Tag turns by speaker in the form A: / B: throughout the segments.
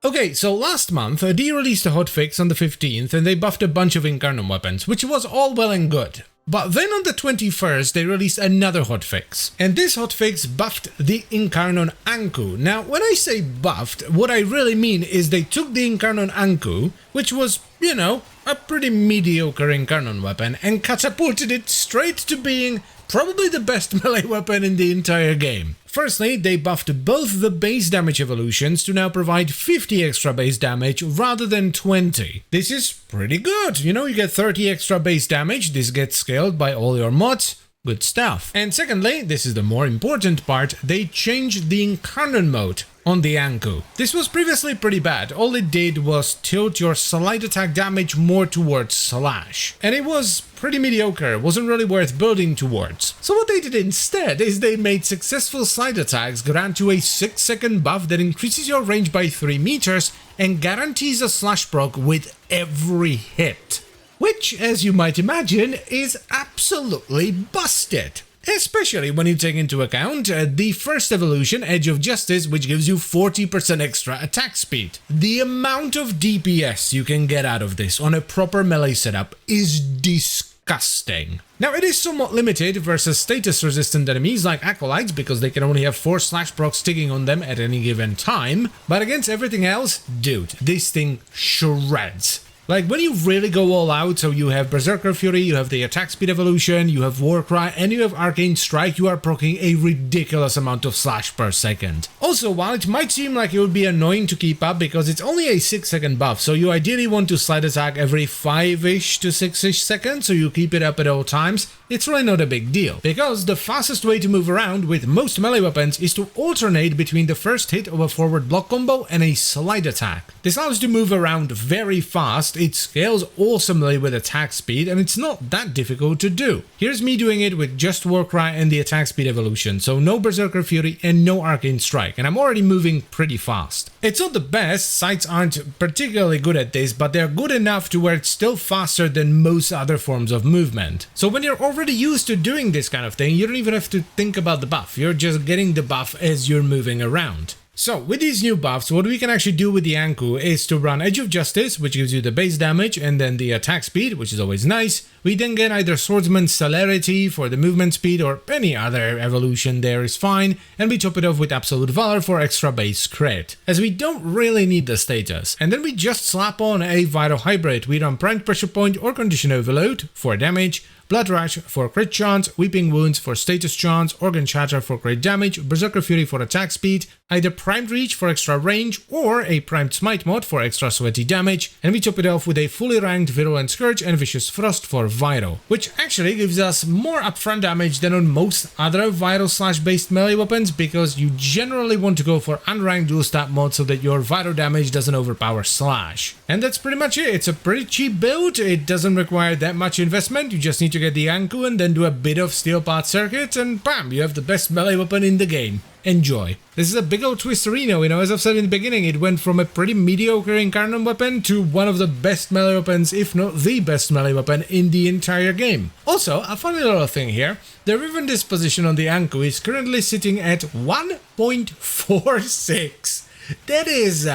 A: Okay, so last month, they released a hotfix on the 15th and they buffed a bunch of Incarnon weapons, which was all well and good. But then on the 21st, they released another hotfix. And this hotfix buffed the Incarnon Anku. Now, when I say buffed, what I really mean is they took the Incarnon Anku, which was, you know, a pretty mediocre Incarnon weapon, and catapulted it straight to being probably the best melee weapon in the entire game. Firstly, they buffed both the base damage evolutions to now provide 50 extra base damage rather than 20. This is pretty good, you know, you get 30 extra base damage, this gets scaled by all your mods. Good stuff. And secondly, this is the more important part, they changed the Incarnon mode on the Anku. This was previously pretty bad. All it did was tilt your slide attack damage more towards slash. And it was pretty mediocre, wasn't really worth building towards. So what they did instead is they made successful slide attacks grant you a 6-second buff that increases your range by 3 meters and guarantees a slash proc with every hit. Which, as you might imagine, is absolutely busted. Especially when you take into account the first evolution, Edge of Justice, which gives you 40% extra attack speed. The amount of DPS you can get out of this on a proper melee setup is disgusting. Now, it is somewhat limited versus status-resistant enemies like Acolytes, because they can only have 4 slash procs sticking on them at any given time, but against everything else, dude, this thing shreds. Like, when you really go all out, so you have Berserker Fury, you have the attack speed evolution, you have Warcry, and you have Arcane Strike, you are proccing a ridiculous amount of slash per second. Also, while it might seem like it would be annoying to keep up because it's only a 6-second buff, so you ideally want to slide attack every 5-ish to 6-ish seconds, so you keep it up at all times, it's really not a big deal. Because the fastest way to move around with most melee weapons is to alternate between the first hit of a forward block combo and a slide attack. This allows you to move around very fast, it scales awesomely with attack speed, and it's not that difficult to do. Here's me doing it with just Warcry and the attack speed evolution, so no Berserker Fury and no Arcane Strike, and I'm already moving pretty fast. It's not the best, sights aren't particularly good at this, but they're good enough to where it's still faster than most other forms of movement. So when you're already used to doing this kind of thing, you don't even have to think about the buff, you're just getting the buff as you're moving around. So, with these new buffs, what we can actually do with the Anku is to run Edge of Justice, which gives you the base damage, and then the attack speed, which is always nice. We then get either Swordsman's Celerity for the movement speed, or any other evolution there is fine, and we top it off with Absolute Valor for extra base crit, as we don't really need the status. And then we just slap on a Vital Hybrid. We run Primed Pressure Point or Condition Overload for damage, Blood Rush for crit chance, Weeping Wounds for status chance, Organ Shatter for crit damage, Berserker Fury for attack speed, either Primed Reach for extra range or a Primed Smite mod for extra sweaty damage, and we top it off with a fully ranked Virulent Scourge and Vicious Frost for Vital, which actually gives us more upfront damage than on most other Vital slash based melee weapons, because you generally want to go for unranked dual stat mod so that your Vital damage doesn't overpower slash. And that's pretty much it. It's a pretty cheap build, it doesn't require that much investment, you just need to get the Anku and then do a bit of Steel Path Circuit, and bam, you have the best melee weapon in the game. Enjoy. This is a big old twisterino, you know, as I've said in the beginning, it went from a pretty mediocre Incarnon weapon to one of the best melee weapons, if not the best melee weapon in the entire game. Also, a funny little thing here, the Riven disposition on the Anku is currently sitting at 1.46. That is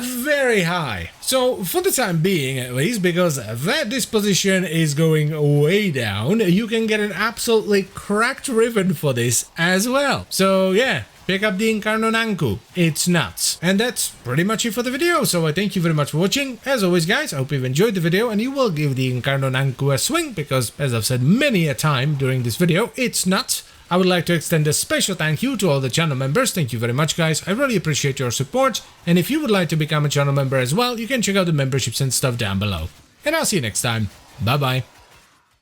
A: very high. So for the time being at least, because that disposition is going way down, you can get an absolutely cracked Riven for this as well. So yeah, pick up the Incarnon Anku, it's nuts. And that's pretty much it for the video, so I thank you very much for watching. As always guys, I hope you've enjoyed the video and you will give the Incarnon Anku a swing, because as I've said many a time during this video, it's nuts. I would like to extend a special thank you to all the channel members. Thank you very much guys, I really appreciate your support, and if you would like to become a channel member as well, you can check out the memberships and stuff down below. And I'll see you next time, bye bye.